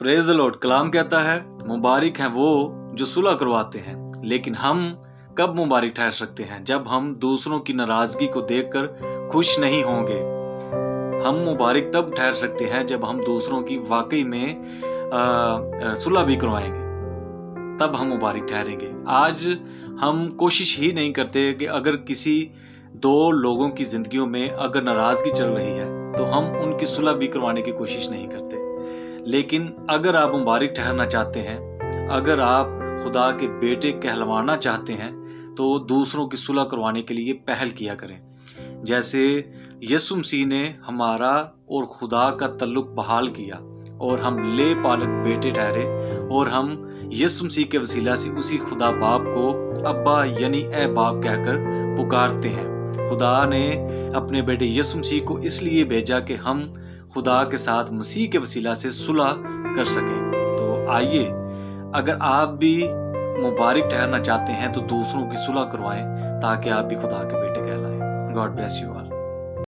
Praise the Lord. कलाम कहता है मुबारक हैं वो जो सुलह करवाते हैं। लेकिन हम कब मुबारक ठहर सकते हैं? जब हम दूसरों की नाराजगी को देखकर खुश नहीं होंगे। हम मुबारक तब ठहर सकते हैं जब हम दूसरों की वाकई में सुलह भी करवाएंगे, तब हम मुबारक ठहरेंगे। आज हम कोशिश ही नहीं करते कि अगर किसी दो लोगों की जिंदगियों में अगर नाराजगी चल रही है तो हम उनकी सुलह भी करवाने की कोशिश नहीं करते। लेकिन अगर आप मुबारक ठहरना चाहते हैं, अगर आप खुदा के बेटे कहलवाना चाहते हैं, तो दूसरों की सुलह करवाने के लिए पहल किया करें। जैसे यीशु मसीह ने हमारा और खुदा का ताल्लुक बहाल किया और हम ले पालक बेटे ठहरे, और हम यीशु मसीह के वसीला से उसी खुदा बाप को अब्बा यानी ए बाप कहकर पुकारते हैं। खुदा ने अपने बेटे यीशु मसीह को इसलिए भेजा कि हम खुदा के साथ मसीह के वसीला से सुलह कर सकें। तो आइए, अगर आप भी मुबारक ठहरना चाहते हैं तो दूसरों की सुलह करवाएं, ताकि आप भी खुदा के बेटे कहलाएं। God bless you all.